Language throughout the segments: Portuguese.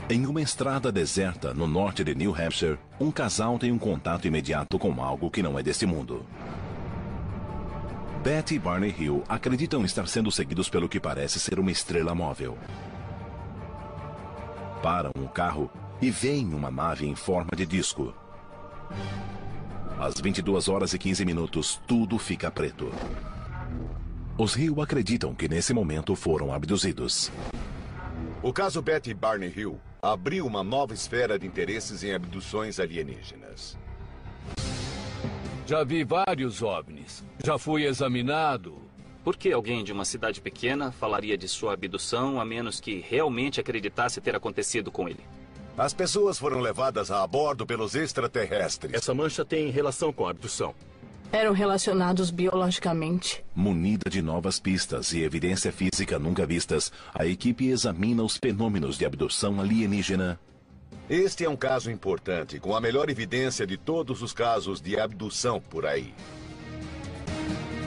Em uma estrada deserta no norte de New Hampshire, um casal tem um contato imediato com algo que não é deste mundo. Beth e Barney Hill acreditam estar sendo seguidos pelo que parece ser uma estrela móvel. Param o carro e veem uma nave em forma de disco. Às 22 horas e 15 minutos, tudo fica preto. Os Hill acreditam que nesse momento foram abduzidos. O caso Beth e Barney Hill abriu uma nova esfera de interesses em abduções alienígenas. Já vi vários OVNIs. Já fui examinado. Por que alguém de uma cidade pequena falaria de sua abdução a menos que realmente acreditasse ter acontecido com ele? As pessoas foram levadas a bordo pelos extraterrestres. Essa mancha tem relação com a abdução. Eram relacionados biologicamente. Munida de novas pistas e evidência física nunca vistas, a equipe examina os fenômenos de abdução alienígena. Este é um caso importante, com a melhor evidência de todos os casos de abdução por aí.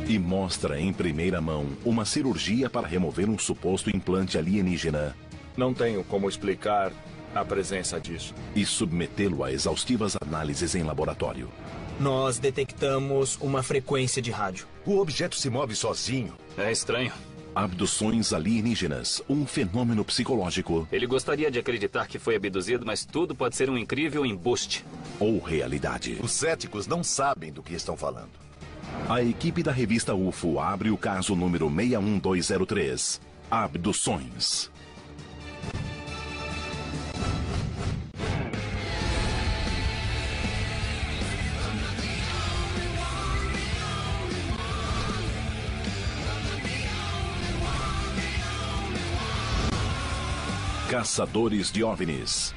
E mostra em primeira mão uma cirurgia para remover um suposto implante alienígena. Não tenho como explicar a presença disso. E submetê-lo a exaustivas análises em laboratório. Nós detectamos uma frequência de rádio. O objeto se move sozinho. É estranho. Abduções alienígenas, um fenômeno psicológico. Ele gostaria de acreditar que foi abduzido, mas tudo pode ser um incrível embuste. Ou realidade. Os céticos não sabem do que estão falando. A equipe da revista UFO abre o caso número 61203. Abduções. Caçadores de OVNIs.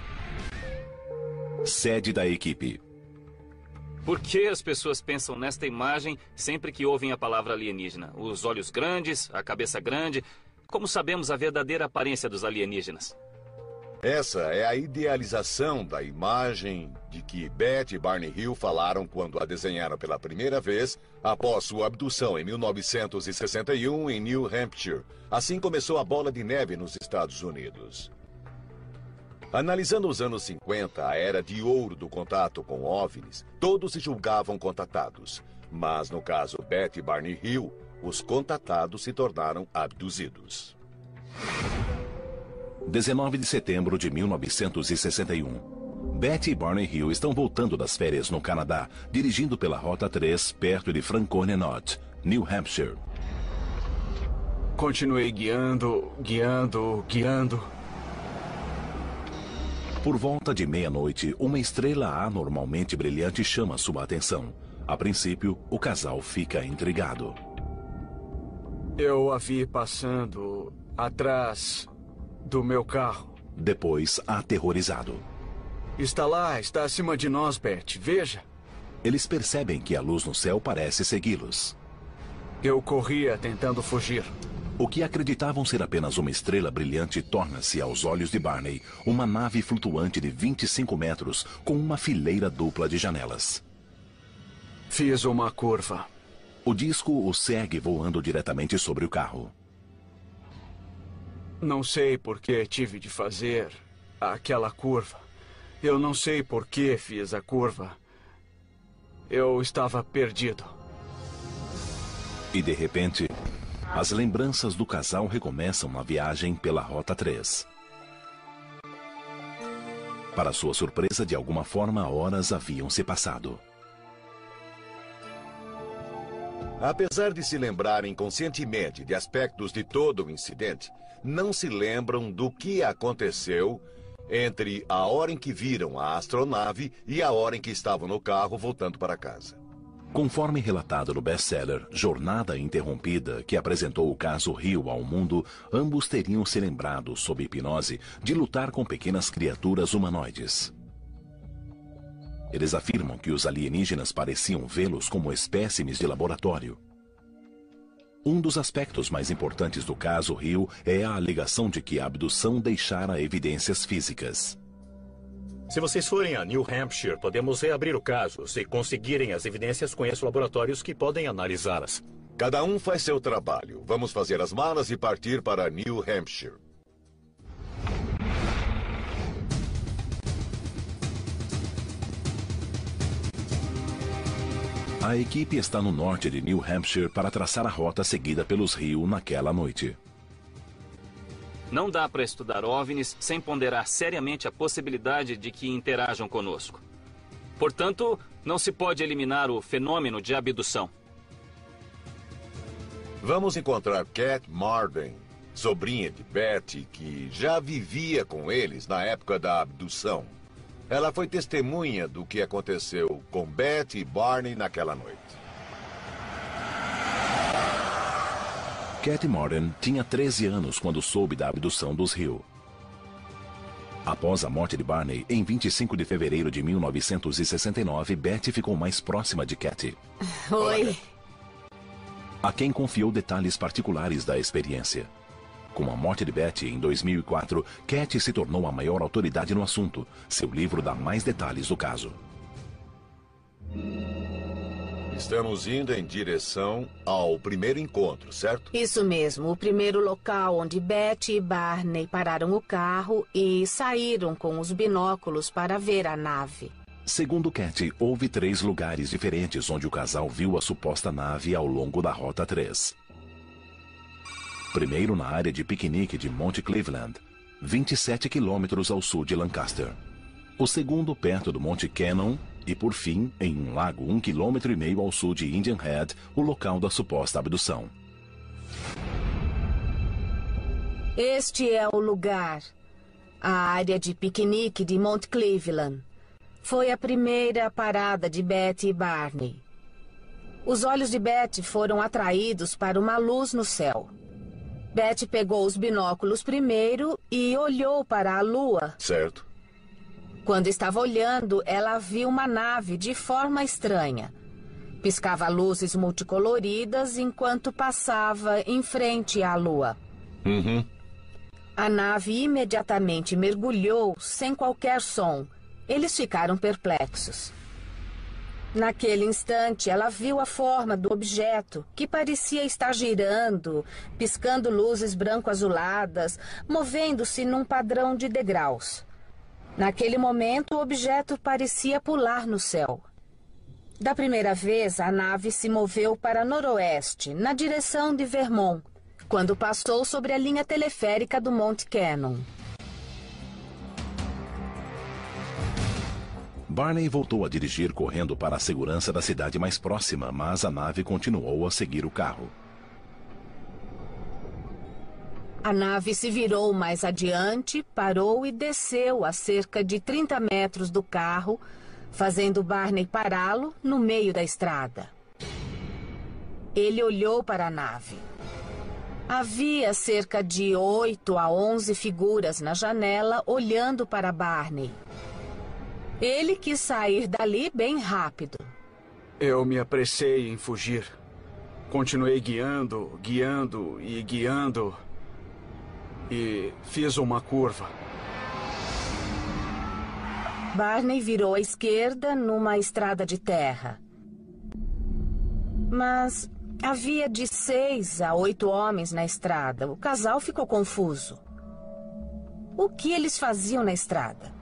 Sede da equipe. Por que as pessoas pensam nesta imagem sempre que ouvem a palavra alienígena? Os olhos grandes, a cabeça grande. Como sabemos a verdadeira aparência dos alienígenas? Essa é a idealização da imagem de que Beth e Barney Hill falaram quando a desenharam pela primeira vez após sua abdução em 1961 em New Hampshire. Assim começou a bola de neve nos Estados Unidos. Analisando os anos 50, a era de ouro do contato com OVNIs, todos se julgavam contatados. Mas no caso Beth e Barney Hill, os contatados se tornaram abduzidos. 19 de setembro de 1961. Beth e Barney Hill estão voltando das férias no Canadá, dirigindo pela Rota 3, perto de Franconia North, New Hampshire. Continuei guiando. Por volta de meia-noite, uma estrela anormalmente brilhante chama sua atenção. A princípio, o casal fica intrigado. Eu a vi passando atrás do meu carro. Depois, aterrorizado. Está lá, está acima de nós, Beth. Veja. Eles percebem que a luz no céu parece segui-los. Eu corria tentando fugir. O que acreditavam ser apenas uma estrela brilhante torna-se, aos olhos de Barney, uma nave flutuante de 25 metros com uma fileira dupla de janelas. Fiz uma curva. O disco o segue voando diretamente sobre o carro. Não sei por que tive de fazer aquela curva. Eu não sei por que fiz a curva. Eu estava perdido. E de repente, as lembranças do casal recomeçam na viagem pela Rota 3. Para sua surpresa, de alguma forma, horas haviam se passado. Apesar de se lembrarem conscientemente de aspectos de todo o incidente, não se lembram do que aconteceu entre a hora em que viram a astronave e a hora em que estavam no carro voltando para casa. Conforme relatado no best-seller Jornada Interrompida, que apresentou o caso Hill ao mundo, ambos teriam se lembrado, sob hipnose, de lutar com pequenas criaturas humanoides. Eles afirmam que os alienígenas pareciam vê-los como espécimes de laboratório. Um dos aspectos mais importantes do caso Hill é a alegação de que a abdução deixara evidências físicas. Se vocês forem a New Hampshire, podemos reabrir o caso. Se conseguirem as evidências, conheço laboratórios que podem analisá-las. Cada um faz seu trabalho. Vamos fazer as malas e partir para New Hampshire. A equipe está no norte de New Hampshire para traçar a rota seguida pelos Hill naquela noite. Não dá para estudar OVNIs sem ponderar seriamente a possibilidade de que interajam conosco. Portanto, não se pode eliminar o fenômeno de abdução. Vamos encontrar Cat Marden, sobrinha de Betty, que já vivia com eles na época da abdução. Ela foi testemunha do que aconteceu com Betty e Barney naquela noite. Cat Marden tinha 13 anos quando soube da abdução dos Hill. Após a morte de Barney, em 25 de fevereiro de 1969, Betty ficou mais próxima de Cat. Oi. A quem confiou detalhes particulares da experiência. Com a morte de Betty em 2004, Cat se tornou a maior autoridade no assunto. Seu livro dá mais detalhes do caso. Estamos indo em direção ao primeiro encontro, certo? Isso mesmo, o primeiro local onde Betty e Barney pararam o carro e saíram com os binóculos para ver a nave. Segundo Cat, houve 3 lugares diferentes onde o casal viu a suposta nave ao longo da Rota 3. Primeiro na área de piquenique de Mount Cleveland, 27 quilômetros ao sul de Lancaster. O segundo perto do Monte Cannon e, por fim, em um lago 1,5 km ao sul de Indian Head, o local da suposta abdução. Este é o lugar, a área de piquenique de Mount Cleveland. Foi a primeira parada de Betty e Barney. Os olhos de Betty foram atraídos para uma luz no céu. Betty pegou os binóculos primeiro e olhou para a lua. Certo. Quando estava olhando, ela viu uma nave de forma estranha. Piscava luzes multicoloridas enquanto passava em frente à lua. A nave imediatamente mergulhou sem qualquer som. Eles ficaram perplexos. Naquele instante, ela viu a forma do objeto, que parecia estar girando, piscando luzes branco-azuladas, movendo-se num padrão de degraus. Naquele momento, o objeto parecia pular no céu. Da primeira vez, a nave se moveu para noroeste, na direção de Vermont, quando passou sobre a linha teleférica do Monte Cannon. Barney voltou a dirigir correndo para a segurança da cidade mais próxima, mas a nave continuou a seguir o carro. A nave se virou mais adiante, parou e desceu a cerca de 30 metros do carro, fazendo Barney pará-lo no meio da estrada. Ele olhou para a nave. Havia cerca de 8 a 11 figuras na janela olhando para Barney. Ele quis sair dali bem rápido. Eu me apressei em fugir. Continuei guiando, guiando e guiando. E fiz uma curva. Barney virou à esquerda numa estrada de terra. Mas havia de 6 a 8 homens na estrada. O casal ficou confuso. O que eles faziam na estrada?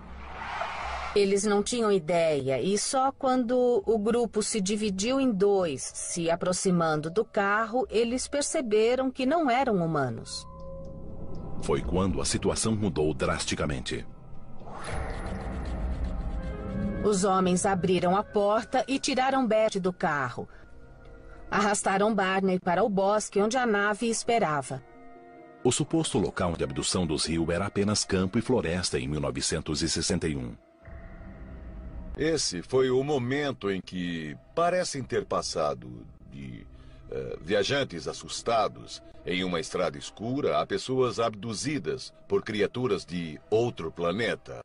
Eles não tinham ideia, e só quando o grupo se dividiu em 2, se aproximando do carro, eles perceberam que não eram humanos. Foi quando a situação mudou drasticamente. Os homens abriram a porta e tiraram Betty do carro. Arrastaram Barney para o bosque onde a nave esperava. O suposto local de abdução dos Hill era apenas campo e floresta em 1961. Esse foi o momento em que parecem ter passado de viajantes assustados em uma estrada escura a pessoas abduzidas por criaturas de outro planeta.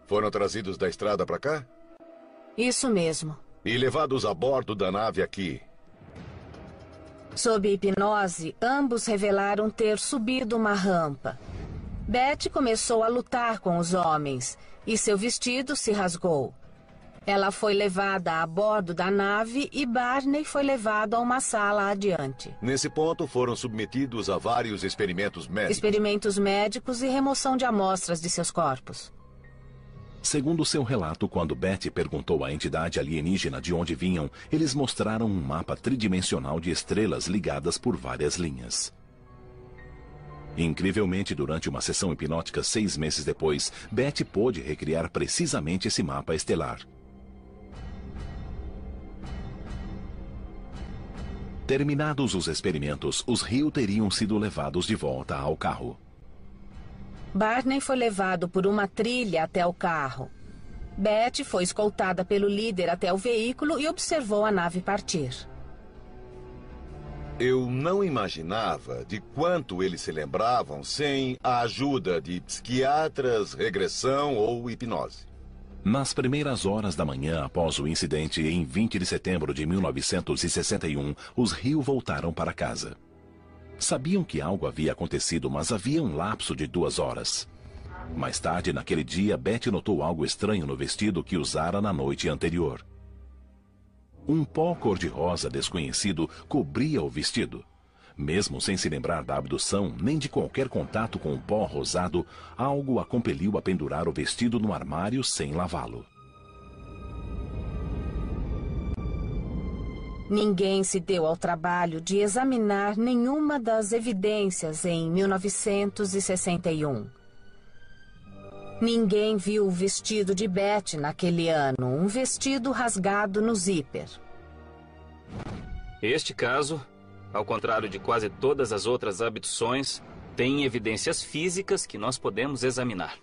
Foram trazidos da estrada para cá? Isso mesmo. E levados a bordo da nave aqui. Sob hipnose, ambos revelaram ter subido uma rampa. Betty começou a lutar com os homens e seu vestido se rasgou. Ela foi levada a bordo da nave e Barney foi levado a uma sala adiante. Nesse ponto foram submetidos a vários experimentos médicos. Experimentos médicos e remoção de amostras de seus corpos. Segundo seu relato, quando Betty perguntou à entidade alienígena de onde vinham, eles mostraram um mapa tridimensional de estrelas ligadas por várias linhas. Incrivelmente, durante uma sessão hipnótica 6 meses depois, Betty pôde recriar precisamente esse mapa estelar. Terminados os experimentos, os Hill teriam sido levados de volta ao carro. Barney foi levado por uma trilha até o carro. Betty foi escoltada pelo líder até o veículo e observou a nave partir. Eu não imaginava de quanto eles se lembravam sem a ajuda de psiquiatras, regressão ou hipnose. Nas primeiras horas da manhã após o incidente, em 20 de setembro de 1961, os Hill voltaram para casa. Sabiam que algo havia acontecido, mas havia um lapso de 2 horas. Mais tarde, naquele dia, Betty notou algo estranho no vestido que usara na noite anterior. Um pó cor-de-rosa desconhecido cobria o vestido. Mesmo sem se lembrar da abdução, nem de qualquer contato com o pó rosado, algo a compeliu a pendurar o vestido no armário sem lavá-lo. Ninguém se deu ao trabalho de examinar nenhuma das evidências em 1961. Ninguém viu o vestido de Betty naquele ano, um vestido rasgado no zíper. Este caso, ao contrário de quase todas as outras abduções, tem evidências físicas que nós podemos examinar.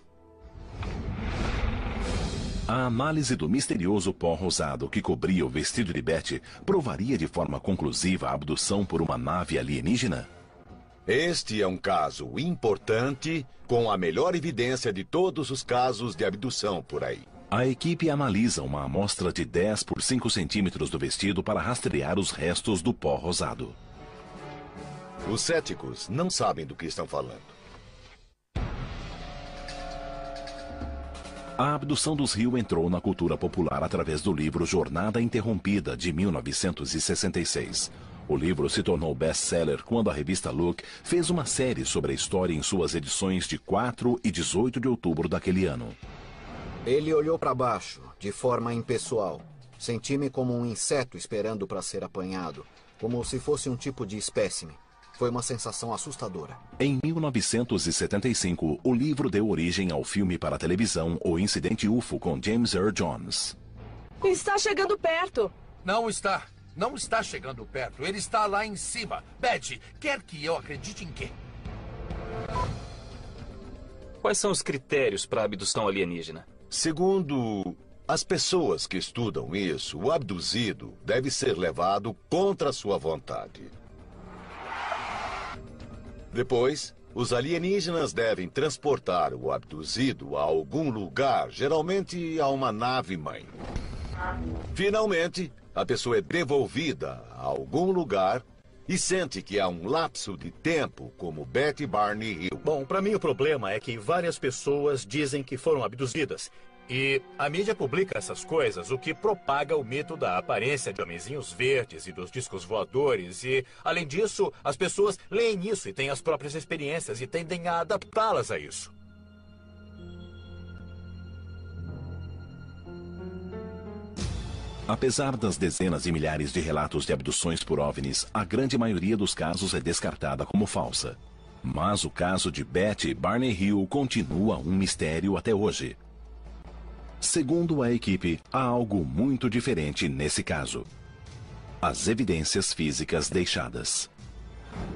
A análise do misterioso pó rosado que cobria o vestido de Betty provaria de forma conclusiva a abdução por uma nave alienígena? Este é um caso importante, com a melhor evidência de todos os casos de abdução por aí. A equipe analisa uma amostra de 10 por 5 centímetros do vestido para rastrear os restos do pó rosado. Os céticos não sabem do que estão falando. A abdução dos Hill entrou na cultura popular através do livro Jornada Interrompida, de 1966. O livro se tornou best-seller quando a revista Look fez uma série sobre a história em suas edições de 4 e 18 de outubro daquele ano. Ele olhou para baixo, de forma impessoal. Senti-me como um inseto esperando para ser apanhado, como se fosse um tipo de espécime. Foi uma sensação assustadora. Em 1975, o livro deu origem ao filme para a televisão O Incidente UFO com James Earl Jones. Está chegando perto. Não está. Não está chegando perto. Ele está lá em cima. Betty, quer que eu acredite em quê? Quais são os critérios para a abdução alienígena? Segundo as pessoas que estudam isso, o abduzido deve ser levado contra sua vontade. Depois, os alienígenas devem transportar o abduzido a algum lugar, geralmente a uma nave-mãe. Finalmente, a pessoa é devolvida a algum lugar e sente que há um lapso de tempo, como Betty Barney Hill. Bom, para mim o problema é que várias pessoas dizem que foram abduzidas. E a mídia publica essas coisas, o que propaga o mito da aparência de homenzinhos verdes e dos discos voadores. E, além disso, as pessoas leem isso e têm as próprias experiências e tendem a adaptá-las a isso. Apesar das dezenas de milhares de relatos de abduções por OVNIs, a grande maioria dos casos é descartada como falsa. Mas o caso de Betty Barney Hill continua um mistério até hoje. Segundo a equipe, há algo muito diferente nesse caso. As evidências físicas deixadas.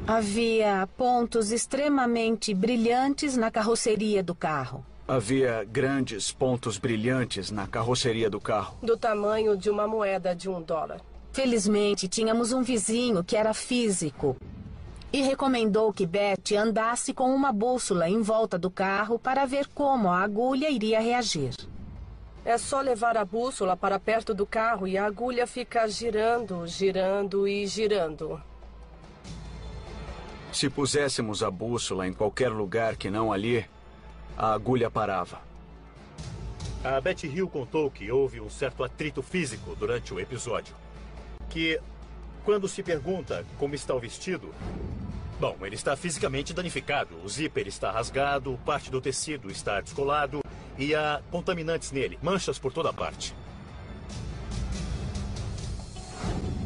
Havia pontos extremamente brilhantes na carroceria do carro. Havia grandes pontos brilhantes na carroceria do carro. Do tamanho de uma moeda de $1. Felizmente, tínhamos um vizinho que era físico e recomendou que Betty andasse com uma bússola em volta do carro para ver como a agulha iria reagir. É só levar a bússola para perto do carro e a agulha fica girando, girando e girando. Se puséssemos a bússola em qualquer lugar que não ali, a agulha parava. A Betty Hill contou que houve um certo atrito físico durante o episódio. Que, quando se pergunta como está o vestido... Bom, ele está fisicamente danificado. O zíper está rasgado, parte do tecido está descolado e há contaminantes nele, manchas por toda parte.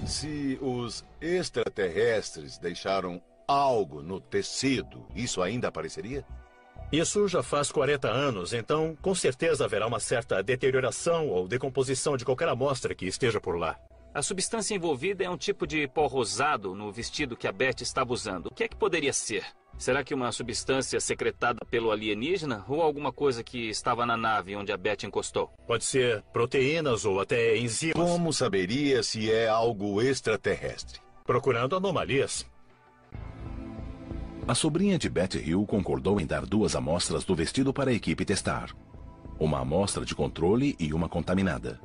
Se os extraterrestres deixaram algo no tecido, isso ainda apareceria? Isso já faz 40 anos, então com certeza haverá uma certa deterioração ou decomposição de qualquer amostra que esteja por lá. A substância envolvida é um tipo de pó rosado no vestido que a Beth estava usando. O que é que poderia ser? Será que uma substância secretada pelo alienígena ou alguma coisa que estava na nave onde a Beth encostou? Pode ser proteínas ou até enzimas. Como saberia se é algo extraterrestre? Procurando anomalias. A sobrinha de Beth Hill concordou em dar 2 amostras do vestido para a equipe testar. Uma amostra de controle e uma contaminada.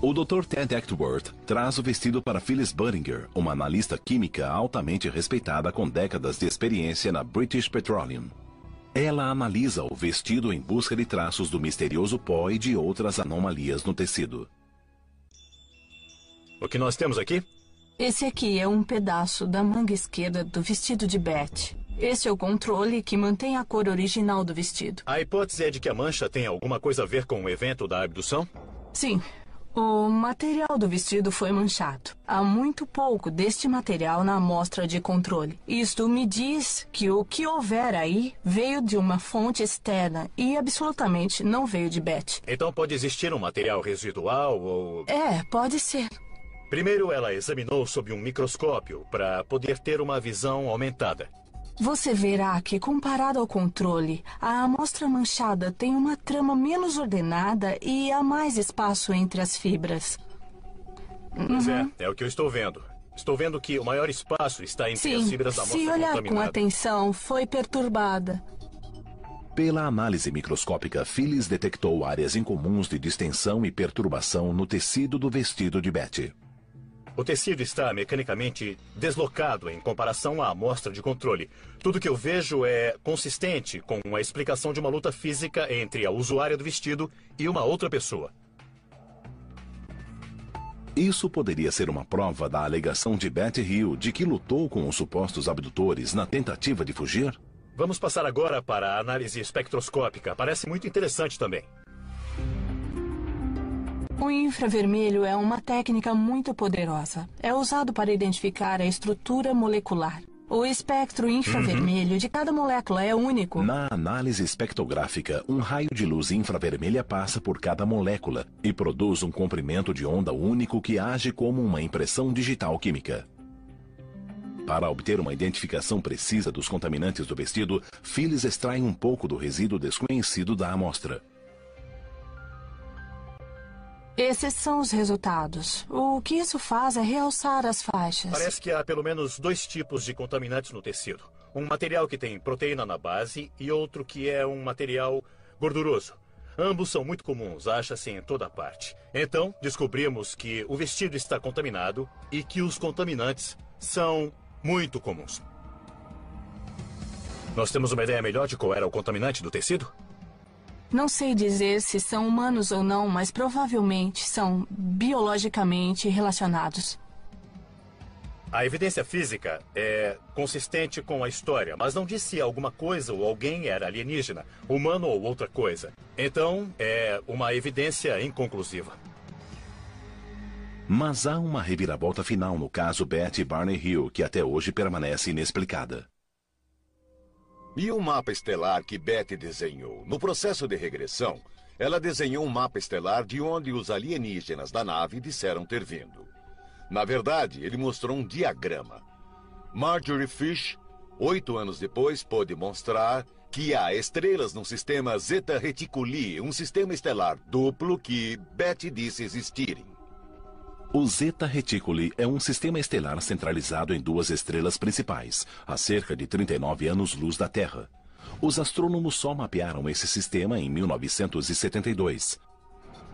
O Dr. Ted Actworth traz o vestido para Phyllis Buttinger, uma analista química altamente respeitada com décadas de experiência na British Petroleum. Ela analisa o vestido em busca de traços do misterioso pó e de outras anomalias no tecido. O que nós temos aqui? Esse aqui é um pedaço da manga esquerda do vestido de Beth. Esse é o controle que mantém a cor original do vestido. A hipótese é de que a mancha tem alguma coisa a ver com o evento da abdução? Sim. O material do vestido foi manchado. Há muito pouco deste material na amostra de controle. Isto me diz que o que houver aí veio de uma fonte externa e absolutamente não veio de Beth. Então pode existir um material residual ou... Pode ser. Primeiro ela examinou sob um microscópio para poder ter uma visão aumentada. Você verá que, comparado ao controle, a amostra manchada tem uma trama menos ordenada e há mais espaço entre as fibras. Pois é o que eu estou vendo. Estou vendo que o maior espaço está entre as fibras da amostra contaminada. Se olhar com atenção, foi perturbada. Pela análise microscópica, Phyllis detectou áreas incomuns de distensão e perturbação no tecido do vestido de Beth. O tecido está mecanicamente deslocado em comparação à amostra de controle. Tudo que eu vejo é consistente com a explicação de uma luta física entre a usuária do vestido e uma outra pessoa. Isso poderia ser uma prova da alegação de Beth Hill de que lutou com os supostos abdutores na tentativa de fugir? Vamos passar agora para a análise espectroscópica. Parece muito interessante também. O infravermelho é uma técnica muito poderosa. É usado para identificar a estrutura molecular. O espectro infravermelho de cada molécula é único. Na análise espectrográfica, um raio de luz infravermelha passa por cada molécula e produz um comprimento de onda único que age como uma impressão digital química. Para obter uma identificação precisa dos contaminantes do vestido, Phyllis extrai um pouco do resíduo desconhecido da amostra. Esses são os resultados. O que isso faz é realçar as faixas. Parece que há pelo menos 2 tipos de contaminantes no tecido. Um material que tem proteína na base e outro que é um material gorduroso. Ambos são muito comuns, acha-se em toda parte. Então, descobrimos que o vestido está contaminado e que os contaminantes são muito comuns. Nós temos uma ideia melhor de qual era o contaminante do tecido? Não sei dizer se são humanos ou não, mas provavelmente são biologicamente relacionados. A evidência física é consistente com a história, mas não diz se alguma coisa ou alguém era alienígena, humano ou outra coisa. Então, é uma evidência inconclusiva. Mas há uma reviravolta final no caso Beth e Barney Hill que até hoje permanece inexplicada. E o mapa estelar que Beth desenhou? No processo de regressão, ela desenhou um mapa estelar de onde os alienígenas da nave disseram ter vindo. Na verdade, ele mostrou um diagrama. Marjorie Fish, 8 anos depois, pôde mostrar que há estrelas no sistema Zeta Reticuli, um sistema estelar duplo que Beth disse existirem. O Zeta Reticuli é um sistema estelar centralizado em 2 estrelas principais, a cerca de 39 anos-luz da Terra. Os astrônomos só mapearam esse sistema em 1972.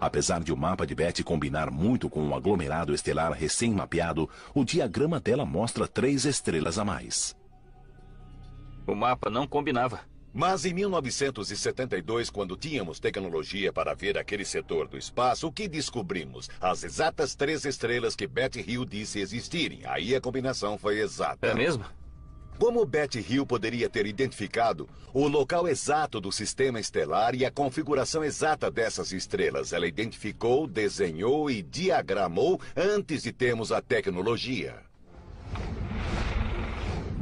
Apesar de o mapa de Beth combinar muito com o aglomerado estelar recém-mapeado, o diagrama dela mostra 3 estrelas a mais. O mapa não combinava. Mas em 1972, quando tínhamos tecnologia para ver aquele setor do espaço, o que descobrimos? As exatas 3 estrelas que Beth Hill disse existirem. Aí a combinação foi exata. É mesmo? Como Betty Hill poderia ter identificado o local exato do sistema estelar e a configuração exata dessas estrelas? Ela identificou, desenhou e diagramou antes de termos a tecnologia.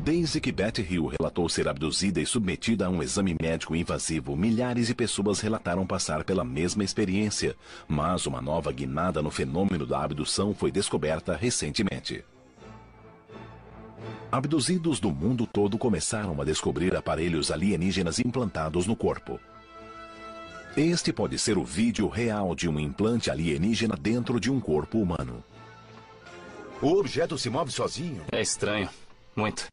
Desde que Betty Hill relatou ser abduzida e submetida a um exame médico invasivo, milhares de pessoas relataram passar pela mesma experiência. Mas uma nova guinada no fenômeno da abdução foi descoberta recentemente. Abduzidos do mundo todo começaram a descobrir aparelhos alienígenas implantados no corpo. Este pode ser o vídeo real de um implante alienígena dentro de um corpo humano. O objeto se move sozinho? É estranho. Muito.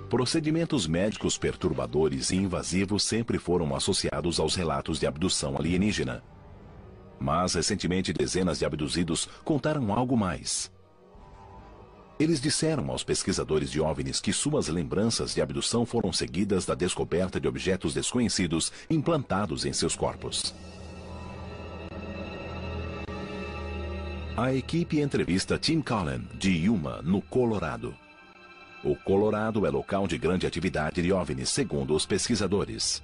Procedimentos médicos perturbadores e invasivos sempre foram associados aos relatos de abdução alienígena. Mas, recentemente, dezenas de abduzidos contaram algo mais. Eles disseram aos pesquisadores de OVNIs que suas lembranças de abdução foram seguidas da descoberta de objetos desconhecidos implantados em seus corpos. A equipe entrevista Tim Cullen, de Yuma, no Colorado. O Colorado é local de grande atividade de OVNIs, segundo os pesquisadores.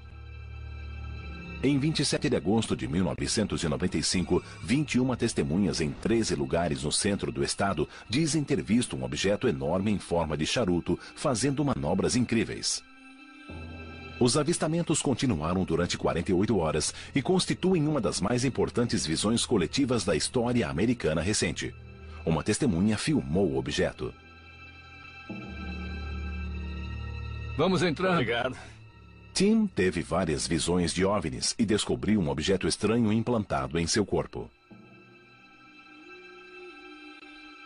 Em 27 de agosto de 1995, 21 testemunhas em 13 lugares no centro do estado dizem ter visto um objeto enorme em forma de charuto fazendo manobras incríveis. Os avistamentos continuaram durante 48 horas e constituem uma das mais importantes visões coletivas da história americana recente. Uma testemunha filmou o objeto. Vamos entrar. Obrigado. Tim teve várias visões de OVNIs e descobriu um objeto estranho implantado em seu corpo.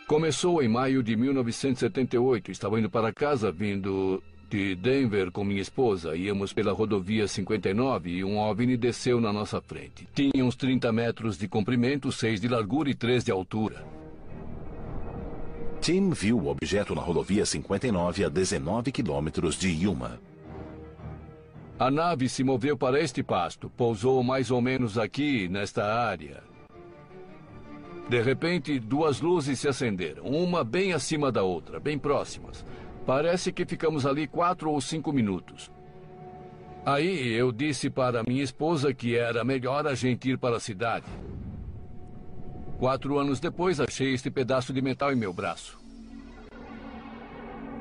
Começou em maio de 1978. Estava indo para casa, vindo de Denver com minha esposa. Íamos pela rodovia 59 e um OVNI desceu na nossa frente. Tinha uns 30 metros de comprimento, 6 de largura e 3 de altura. Tim viu o objeto na rodovia 59 a 19 quilômetros de Yuma. A nave se moveu para este pasto, pousou mais ou menos aqui, nesta área. De repente, duas luzes se acenderam, uma bem acima da outra, bem próximas. Parece que ficamos ali 4 ou 5 minutos. Aí eu disse para minha esposa que era melhor a gente ir para a cidade. 4 anos depois, achei este pedaço de metal em meu braço.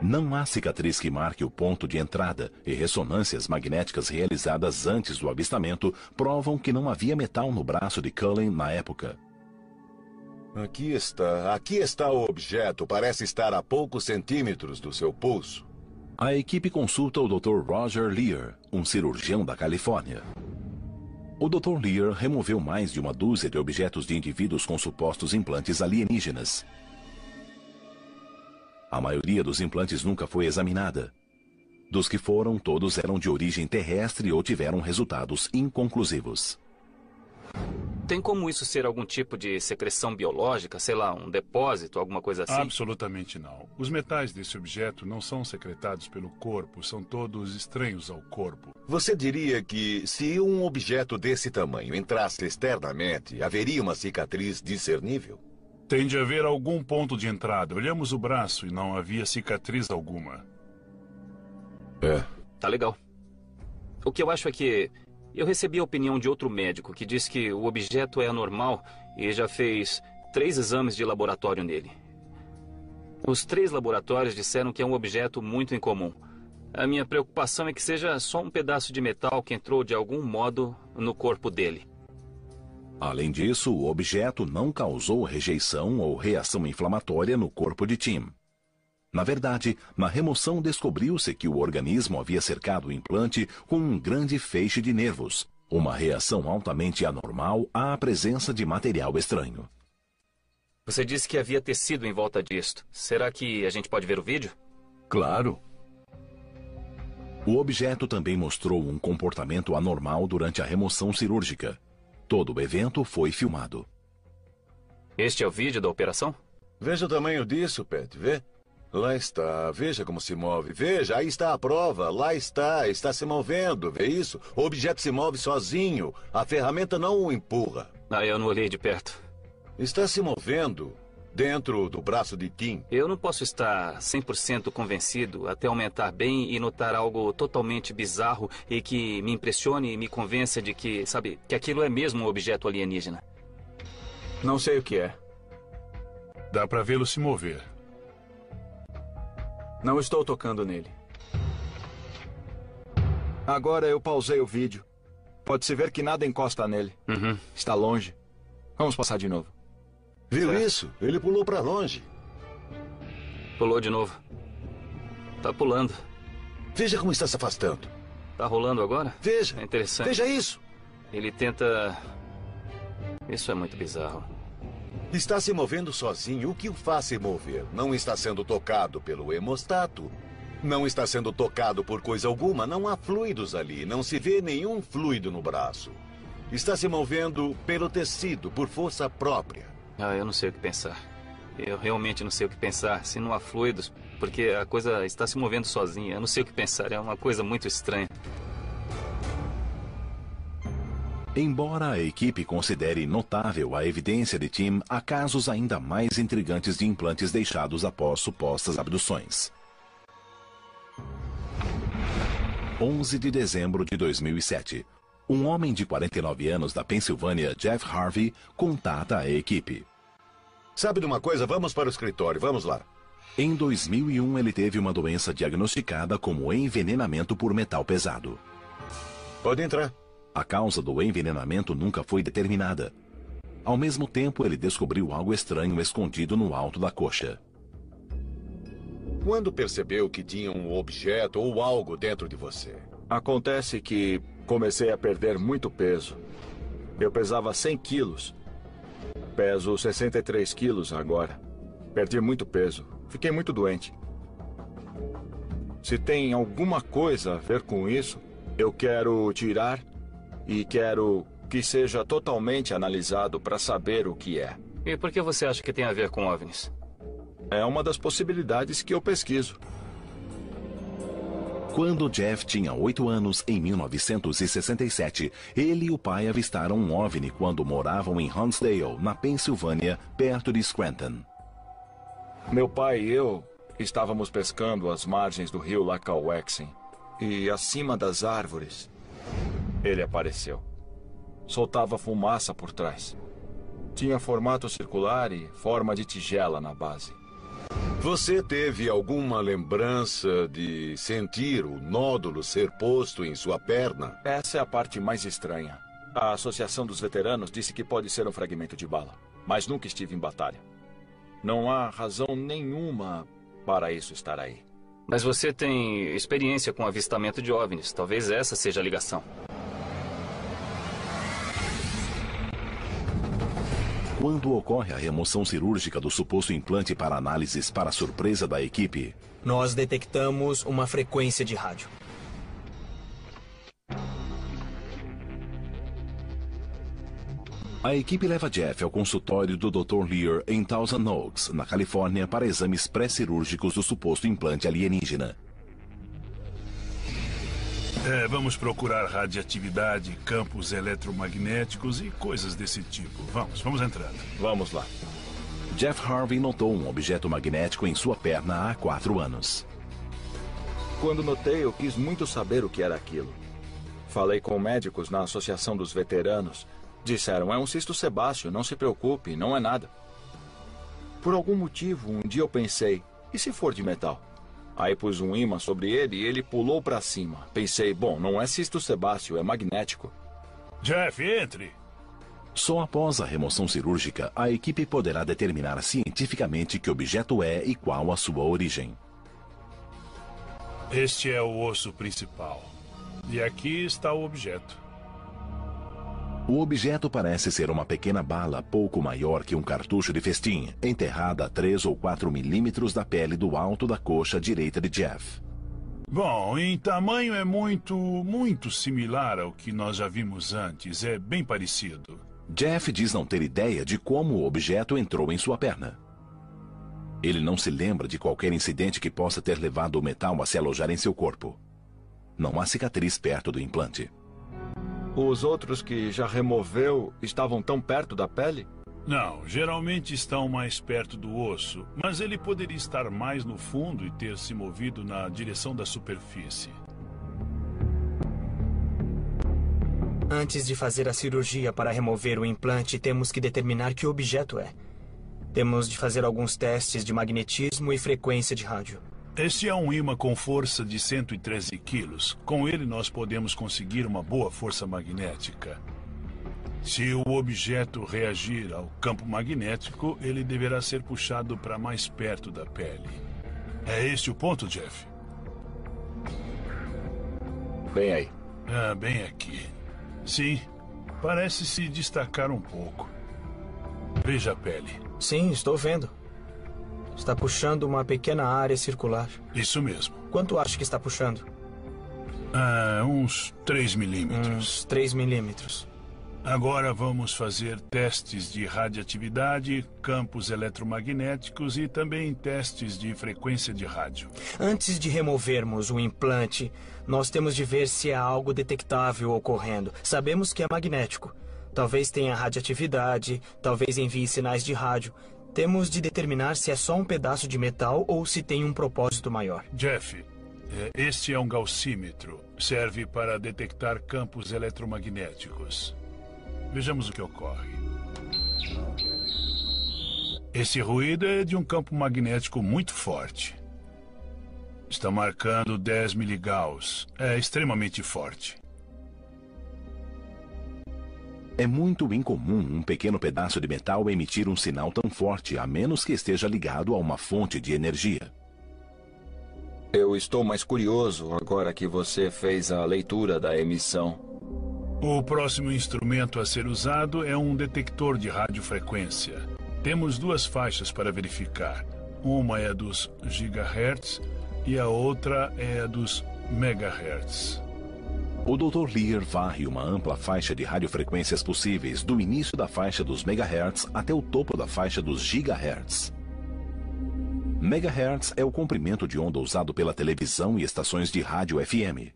Não há cicatriz que marque o ponto de entrada, e ressonâncias magnéticas realizadas antes do avistamento provam que não havia metal no braço de Cullen na época. Aqui está o objeto. Parece estar a poucos centímetros do seu pulso. A equipe consulta o Dr. Roger Lear, um cirurgião da Califórnia. O Dr. Lear removeu mais de uma dúzia de objetos de indivíduos com supostos implantes alienígenas. A maioria dos implantes nunca foi examinada. Dos que foram, todos eram de origem terrestre ou tiveram resultados inconclusivos. Tem como isso ser algum tipo de secreção biológica? Sei lá, um depósito, alguma coisa assim? Absolutamente não. Os metais desse objeto não são secretados pelo corpo, são todos estranhos ao corpo. Você diria que se um objeto desse tamanho entrasse externamente, haveria uma cicatriz discernível? Tem de haver algum ponto de entrada. Olhamos o braço e não havia cicatriz alguma. Tá legal. O que eu acho é que eu recebi a opinião de outro médico que diz que o objeto é anormal e já fez 3 exames de laboratório nele. Os 3 laboratórios disseram que é um objeto muito incomum. A minha preocupação é que seja só um pedaço de metal que entrou de algum modo no corpo dele. Além disso, o objeto não causou rejeição ou reação inflamatória no corpo de Tim. Na verdade, na remoção descobriu-se que o organismo havia cercado o implante com um grande feixe de nervos, uma reação altamente anormal à presença de material estranho. Você disse que havia tecido em volta disto. Será que a gente pode ver o vídeo? Claro. O objeto também mostrou um comportamento anormal durante a remoção cirúrgica. Todo o evento foi filmado. Este é o vídeo da operação? Veja o tamanho disso, Pat, vê? Lá está, veja como se move. Veja, aí está a prova, lá está se movendo, vê isso? O objeto se move sozinho, a ferramenta não o empurra. Eu não olhei de perto. Está se movendo. dentro do braço de Tim. Eu não posso estar 100% convencido até aumentar bem e notar algo totalmente bizarro e que me impressione e me convença de que, sabe, que aquilo é mesmo um objeto alienígena. Não sei o que é. Dá pra vê-lo se mover. Não estou tocando nele. Agora eu pausei o vídeo. Pode-se ver que nada encosta nele. Está longe. Vamos passar de novo. Viu isso? Ele pulou pra longe. Pulou de novo. Tá pulando. Veja como está se afastando. Tá rolando agora? Veja. É interessante. Veja isso. Ele tenta... Isso é muito bizarro. Está se movendo sozinho. O que o faz se mover? Não está sendo tocado pelo hemostato. Não está sendo tocado por coisa alguma. Não há fluidos ali. Não se vê nenhum fluido no braço. Está se movendo pelo tecido, por força própria. Eu não sei o que pensar. Eu realmente não sei o que pensar. Se não há fluidos, porque a coisa está se movendo sozinha. Eu não sei o que pensar. É uma coisa muito estranha. Embora a equipe considere notável a evidência de Tim, há casos ainda mais intrigantes de implantes deixados após supostas abduções. 11 de dezembro de 2007. Um homem de 49 anos da Pensilvânia, Jeff Harvey, contata a equipe. Sabe de uma coisa? Vamos para o escritório. Vamos lá. Em 2001, ele teve uma doença diagnosticada como envenenamento por metal pesado. Pode entrar. A causa do envenenamento nunca foi determinada. Ao mesmo tempo, ele descobriu algo estranho escondido no alto da coxa. Quando percebeu que tinha um objeto ou algo dentro de você? Acontece que comecei a perder muito peso. Eu pesava 100 quilos. Peso 63 quilos agora. Perdi muito peso. Fiquei muito doente. Se tem alguma coisa a ver com isso, eu quero tirar e quero que seja totalmente analisado para saber o que é. E por que você acha que tem a ver com OVNIs? É uma das possibilidades que eu pesquiso. Quando Jeff tinha 8 anos, em 1967, ele e o pai avistaram um OVNI quando moravam em Huntsdale, na Pensilvânia, perto de Scranton. Meu pai e eu estávamos pescando às margens do rio Lackawaxen e acima das árvores, ele apareceu. Soltava fumaça por trás. Tinha formato circular e forma de tigela na base. Você teve alguma lembrança de sentir o nódulo ser posto em sua perna? Essa é a parte mais estranha. A Associação dos Veteranos disse que pode ser um fragmento de bala, mas nunca estive em batalha. Não há razão nenhuma para isso estar aí. Mas você tem experiência com avistamento de OVNIs. Talvez essa seja a ligação. Quando ocorre a remoção cirúrgica do suposto implante para análises para surpresa da equipe, nós detectamos uma frequência de rádio. a equipe leva Jeff ao consultório do Dr. Lear em Thousand Oaks, na Califórnia, para exames pré-cirúrgicos do suposto implante alienígena. Vamos procurar radioatividade, campos eletromagnéticos e coisas desse tipo. Vamos entrando. Vamos lá. Jeff Harvey notou um objeto magnético em sua perna há 4 anos. Quando notei, eu quis muito saber o que era aquilo. Falei com médicos na Associação dos Veteranos. Disseram, é um cisto sebáceo, não se preocupe, não é nada. Por algum motivo, um dia eu pensei, e se for de metal? Aí pus um ímã sobre ele e ele pulou para cima. Pensei, bom, não é cisto sebáceo, é magnético. Jeff, entre! Só após a remoção cirúrgica, a equipe poderá determinar cientificamente que objeto é e qual a sua origem. Este é o osso principal. E aqui está o objeto. O objeto parece ser uma pequena bala pouco maior que um cartucho de festim, enterrada a 3 ou 4 milímetros da pele do alto da coxa direita de Jeff. Bom, em tamanho é muito similar ao que nós já vimos antes. É bem parecido. Jeff diz não ter ideia de como o objeto entrou em sua perna. Ele não se lembra de qualquer incidente que possa ter levado o metal a se alojar em seu corpo. Não há cicatriz perto do implante. Os outros que já removeu estavam tão perto da pele? Não, geralmente estão mais perto do osso, mas ele poderia estar mais no fundo e ter se movido na direção da superfície. Antes de fazer a cirurgia para remover o implante, temos que determinar que objeto é. Temos de fazer alguns testes de magnetismo e frequência de rádio. Este é um ímã com força de 113 quilos. Com ele, nós podemos conseguir uma boa força magnética. Se o objeto reagir ao campo magnético, ele deverá ser puxado para mais perto da pele. É este o ponto, Jeff? Bem aí. Bem aqui. Sim, parece se destacar um pouco. Veja a pele. Sim, estou vendo. Está puxando uma pequena área circular. Isso mesmo. Quanto acha que está puxando? Uns 3 milímetros. Uns 3 milímetros. Agora vamos fazer testes de radioatividade, campos eletromagnéticos e também testes de frequência de rádio. Antes de removermos o implante, nós temos de ver se há algo detectável ocorrendo. Sabemos que é magnético. Talvez tenha radioatividade, talvez envie sinais de rádio. Temos de determinar se é só um pedaço de metal ou se tem um propósito maior. Jeff, este é um gaussímetro. Serve para detectar campos eletromagnéticos. Vejamos o que ocorre. Esse ruído é de um campo magnético muito forte. Está marcando 10 miligauss. É extremamente forte. É muito incomum um pequeno pedaço de metal emitir um sinal tão forte, a menos que esteja ligado a uma fonte de energia. Eu estou mais curioso agora que você fez a leitura da emissão. O próximo instrumento a ser usado é um detector de radiofrequência. Temos 2 faixas para verificar. Uma é dos gigahertz e a outra é a dos megahertz. O Dr. Lear varre uma ampla faixa de radiofrequências possíveis, do início da faixa dos megahertz até o topo da faixa dos gigahertz. Megahertz é o comprimento de onda usado pela televisão e estações de rádio FM.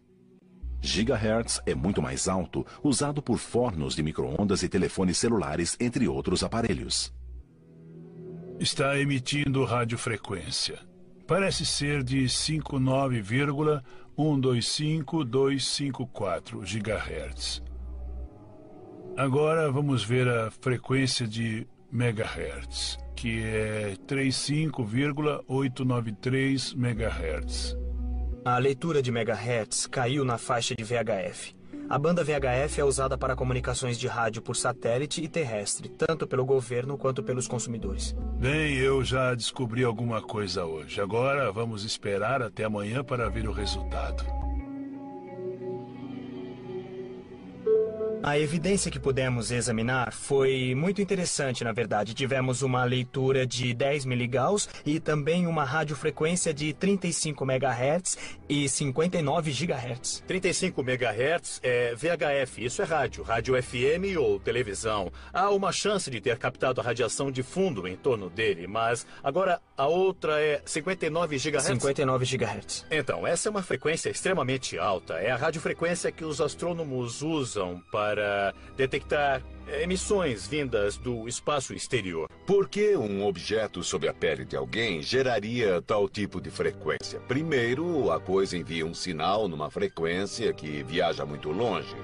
Gigahertz é muito mais alto, usado por fornos de micro-ondas e telefones celulares, entre outros aparelhos. Está emitindo radiofrequência. Parece ser de 59,125254 GHz. Agora vamos ver a frequência de megahertz, que é 35,893 MHz. A leitura de megahertz caiu na faixa de VHF. A banda VHF é usada para comunicações de rádio por satélite e terrestre, tanto pelo governo quanto pelos consumidores. Bem, eu já descobri alguma coisa hoje. Agora vamos esperar até amanhã para ver o resultado. A evidência que pudemos examinar foi muito interessante, na verdade. Tivemos uma leitura de 10 miligauss e também uma radiofrequência de 35 MHz e 59 GHz. 35 MHz é VHF, isso é rádio FM ou televisão. Há uma chance de ter captado a radiação de fundo em torno dele, mas agora a outra é 59 GHz. 59 GHz. Então, essa é uma frequência extremamente alta. É a radiofrequência que os astrônomos usam para detectar emissões vindas do espaço exterior. Por que um objeto sob a pele de alguém geraria tal tipo de frequência? Primeiro, a coisa envia um sinal numa frequência que viaja muito longe.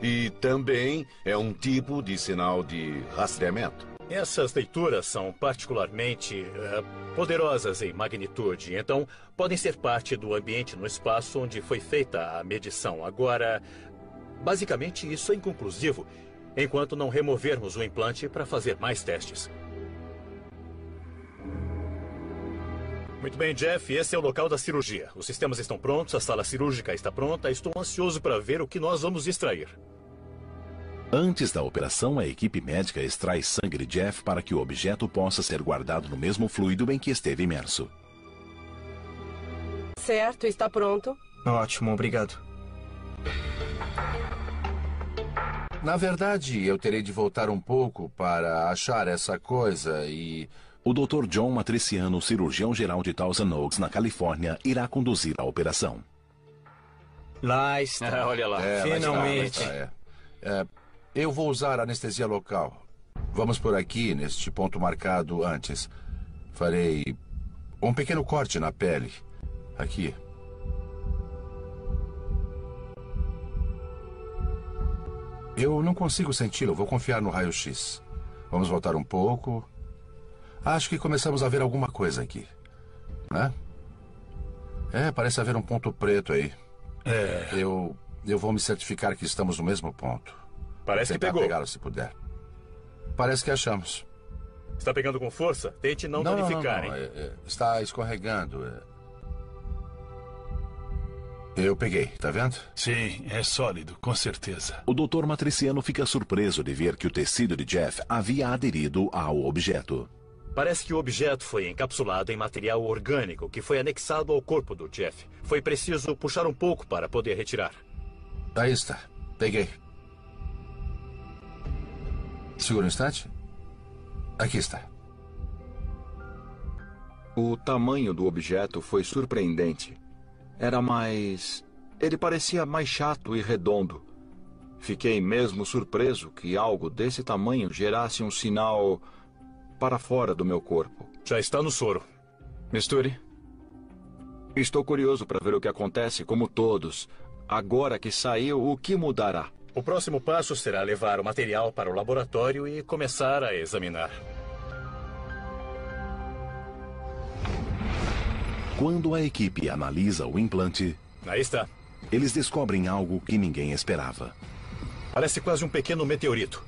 E também é um tipo de sinal de rastreamento. Essas leituras são particularmente poderosas em magnitude, então podem ser parte do ambiente no espaço onde foi feita a medição. Agora, basicamente, isso é inconclusivo, enquanto não removermos o implante para fazer mais testes. Muito bem, Jeff, esse é o local da cirurgia. Os sistemas estão prontos, a sala cirúrgica está pronta. Estou ansioso para ver o que nós vamos extrair. Antes da operação, a equipe médica extrai sangue de Jeff para que o objeto possa ser guardado no mesmo fluido em que esteve imerso. Certo, está pronto. Ótimo, obrigado. Na verdade, eu terei de voltar um pouco para achar essa coisa e... O Dr. John Matriciano, cirurgião-geral de Thousand Oaks, na Califórnia, irá conduzir a operação. Lá está. Olha lá. Finalmente. Eu vou usar anestesia local. Vamos por aqui, neste ponto marcado antes. Farei um pequeno corte na pele. Aqui. Eu não consigo senti-lo. Vou confiar no raio-x. Vamos voltar um pouco. Acho que começamos a ver alguma coisa aqui. Né? Parece haver um ponto preto aí. Eu vou me certificar que estamos no mesmo ponto. Parece que pegou. Pegá-lo se puder. Parece que achamos. Está pegando com força? Tente não danificar, hein? Está escorregando. Eu peguei, tá vendo? Sim, é sólido, com certeza. O Dr. Matriciano fica surpreso de ver que o tecido de Jeff havia aderido ao objeto. Parece que o objeto foi encapsulado em material orgânico que foi anexado ao corpo do Jeff. Foi preciso puxar um pouco para poder retirar. Aí está. Peguei. Segura um instante. Aqui está. O tamanho do objeto foi surpreendente. Ele parecia mais chato e redondo. Fiquei mesmo surpreso que algo desse tamanho gerasse um sinal para fora do meu corpo. Já está no soro. Misture. Estou curioso para ver o que acontece, como todos. Agora que saiu, o que mudará? O próximo passo será levar o material para o laboratório e começar a examinar. Quando a equipe analisa o implante... Aí está. Eles descobrem algo que ninguém esperava. Parece quase um pequeno meteorito.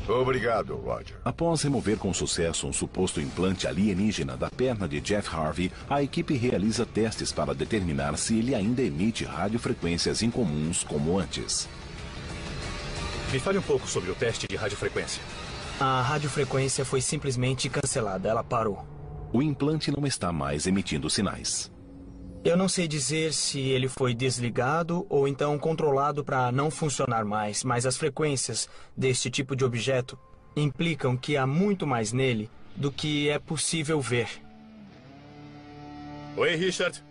Obrigado, Roger. Após remover com sucesso um suposto implante alienígena da perna de Jeff Harvey, a equipe realiza testes para determinar se ele ainda emite radiofrequências incomuns como antes. Me fale um pouco sobre o teste de radiofrequência. A radiofrequência foi simplesmente cancelada. Ela parou. O implante não está mais emitindo sinais. Eu não sei dizer se ele foi desligado ou então controlado para não funcionar mais, mas as frequências deste tipo de objeto implicam que há muito mais nele do que é possível ver. Oi, Richard.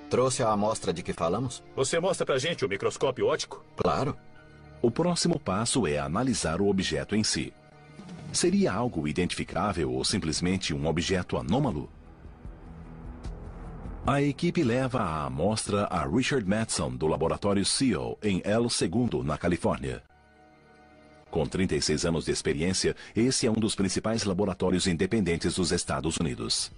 Trouxe a amostra de que falamos? Você mostra pra gente o microscópio óptico? Claro. O próximo passo é analisar o objeto em si. Seria algo identificável ou simplesmente um objeto anômalo? A equipe leva a amostra a Richard Madsen, do laboratório SEAL, em El Segundo, na Califórnia. Com 36 anos de experiência, esse é um dos principais laboratórios independentes dos Estados Unidos.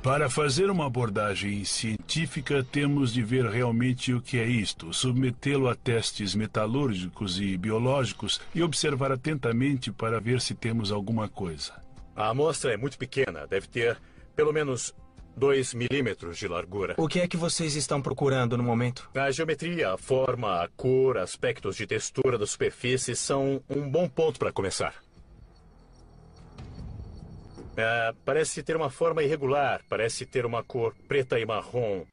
Para fazer uma abordagem científica, temos de ver realmente o que é isto, submetê-lo a testes metalúrgicos e biológicos e observar atentamente para ver se temos alguma coisa. A amostra é muito pequena, deve ter pelo menos 2 milímetros de largura. O que é que vocês estão procurando no momento? A geometria, a forma, a cor, aspectos de textura da superfície são um bom ponto para começar. Parece ter uma forma irregular, parece ter uma cor preta e marrom.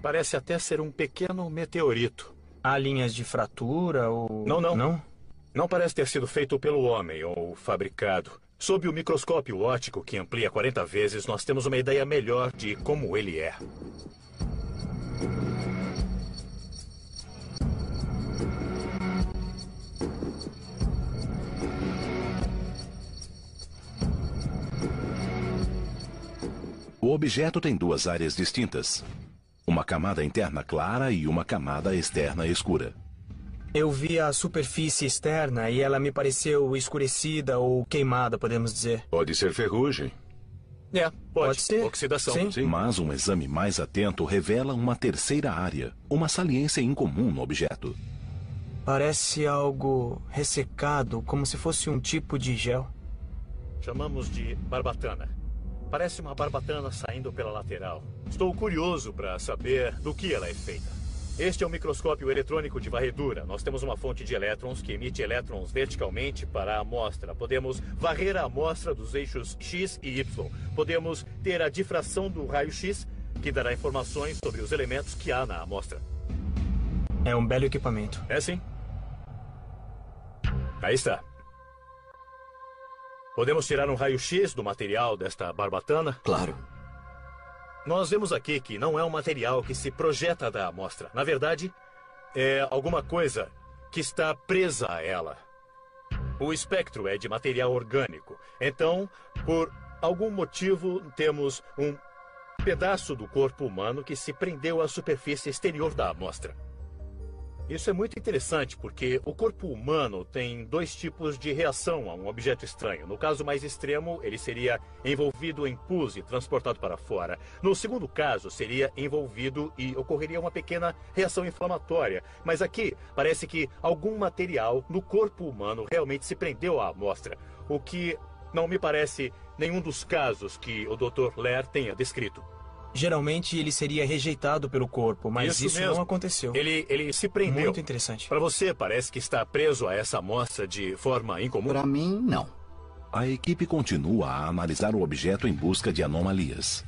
Parece até ser um pequeno meteorito. Há linhas de fratura ou... Não? Não parece ter sido feito pelo homem ou fabricado. Sob o microscópio óptico, que amplia 40 vezes, nós temos uma ideia melhor de como ele é. O objeto tem duas áreas distintas. Uma camada interna clara e uma camada externa escura. Eu vi a superfície externa e ela me pareceu escurecida ou queimada, podemos dizer. Pode ser ferrugem. Pode ser. Oxidação. Sim. Mas um exame mais atento revela uma terceira área, uma saliência incomum no objeto. Parece algo ressecado, como se fosse um tipo de gel. Chamamos de barbatana. Parece uma barbatana saindo pela lateral. Estou curioso para saber do que ela é feita. Este é um microscópio eletrônico de varredura. Nós temos uma fonte de elétrons que emite elétrons verticalmente para a amostra. Podemos varrer a amostra dos eixos X e Y. Podemos ter a difração do raio-X, que dará informações sobre os elementos que há na amostra. É um belo equipamento. É sim. Aí está. Podemos tirar um raio-X do material desta barbatana? Claro. Nós vemos aqui que não é um material que se projeta da amostra. Na verdade, é alguma coisa que está presa a ela. O espectro é de material orgânico. Então, por algum motivo, temos um pedaço do corpo humano que se prendeu à superfície exterior da amostra. Isso é muito interessante porque o corpo humano tem dois tipos de reação a um objeto estranho. No caso mais extremo, ele seria envolvido em pus e transportado para fora. No segundo caso, seria envolvido e ocorreria uma pequena reação inflamatória. Mas aqui, parece que algum material no corpo humano realmente se prendeu à amostra, o que não me parece nenhum dos casos que o Dr. Lair tenha descrito. Geralmente ele seria rejeitado pelo corpo, mas isso não aconteceu. Ele se prendeu. Muito interessante. Para você, parece que está preso a essa amostra de forma incomum? Para mim, não. A equipe continua a analisar o objeto em busca de anomalias.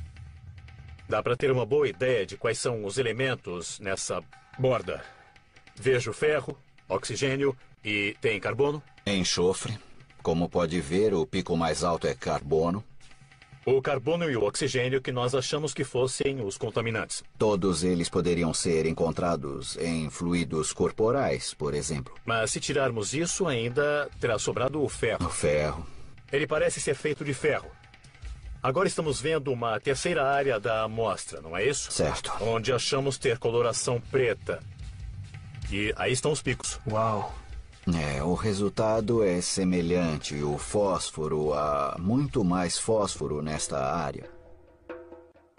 Dá para ter uma boa ideia de quais são os elementos nessa borda. Vejo ferro, oxigênio e tem carbono? Enxofre. Como pode ver, o pico mais alto é carbono. O carbono e o oxigênio que nós achamos que fossem os contaminantes. Todos eles poderiam ser encontrados em fluidos corporais, por exemplo. Mas se tirarmos isso, ainda terá sobrado o ferro. O ferro. Ele parece ser feito de ferro. Agora estamos vendo uma terceira área da amostra, não é isso? Certo. Onde achamos ter coloração preta. E aí estão os picos. Uau! O resultado é semelhante. O fósforo, há muito mais fósforo nesta área.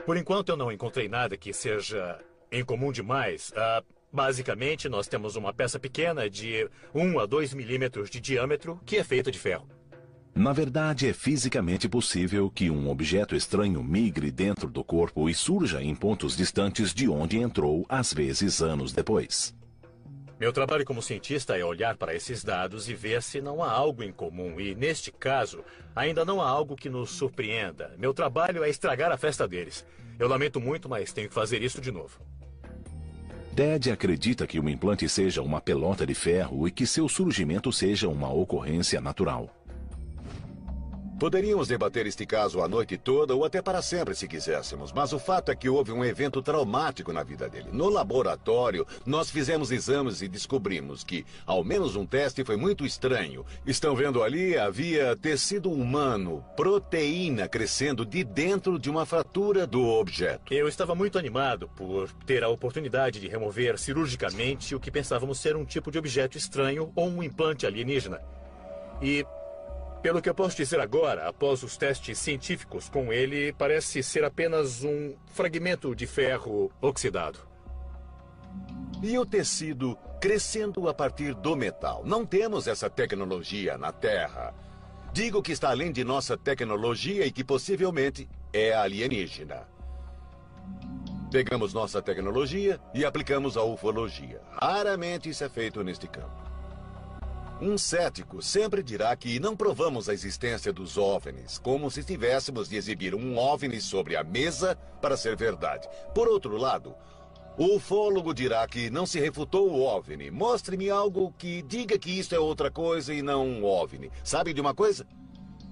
Por enquanto eu não encontrei nada que seja incomum demais. Basicamente, nós temos uma peça pequena de 1 a 2 milímetros de diâmetro que é feita de ferro. Na verdade, é fisicamente possível que um objeto estranho migre dentro do corpo e surja em pontos distantes de onde entrou, às vezes anos depois. Meu trabalho como cientista é olhar para esses dados e ver se não há algo em comum. E, neste caso, ainda não há algo que nos surpreenda. Meu trabalho é estragar a festa deles. Eu lamento muito, mas tenho que fazer isso de novo. Ted acredita que o implante seja uma pelota de ferro e que seu surgimento seja uma ocorrência natural. Poderíamos debater este caso a noite toda ou até para sempre, se quiséssemos. Mas o fato é que houve um evento traumático na vida dele. No laboratório, nós fizemos exames e descobrimos que, ao menos um teste foi muito estranho. Estão vendo ali? Havia tecido humano, proteína crescendo de dentro de uma fratura do objeto. Eu estava muito animado por ter a oportunidade de remover cirurgicamente o que pensávamos ser um tipo de objeto estranho ou um implante alienígena. E, pelo que eu posso dizer agora, após os testes científicos com ele, parece ser apenas um fragmento de ferro oxidado. E o tecido crescendo a partir do metal? Não temos essa tecnologia na Terra. Digo que está além de nossa tecnologia e que possivelmente é alienígena. Pegamos nossa tecnologia e aplicamos a ufologia. Raramente isso é feito neste campo. Um cético sempre dirá que não provamos a existência dos OVNIs, como se tivéssemos de exibir um OVNI sobre a mesa para ser verdade. Por outro lado, o ufólogo dirá que não se refutou o OVNI. Mostre-me algo que diga que isso é outra coisa e não um OVNI. Sabe de uma coisa?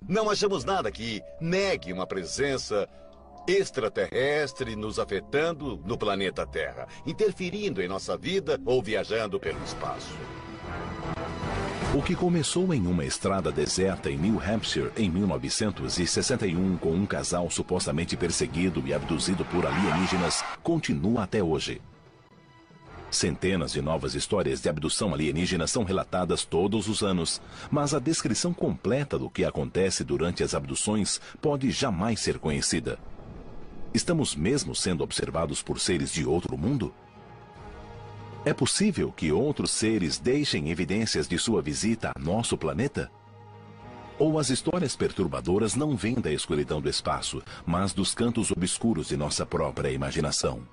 Não achamos nada que negue uma presença extraterrestre nos afetando no planeta Terra, interferindo em nossa vida ou viajando pelo espaço. O que começou em uma estrada deserta em New Hampshire em 1961 com um casal supostamente perseguido e abduzido por alienígenas continua até hoje. Centenas de novas histórias de abdução alienígena são relatadas todos os anos, mas a descrição completa do que acontece durante as abduções pode jamais ser conhecida. Estamos mesmo sendo observados por seres de outro mundo? É possível que outros seres deixem evidências de sua visita a nosso planeta? Ou as histórias perturbadoras não vêm da escuridão do espaço, mas dos cantos obscuros de nossa própria imaginação?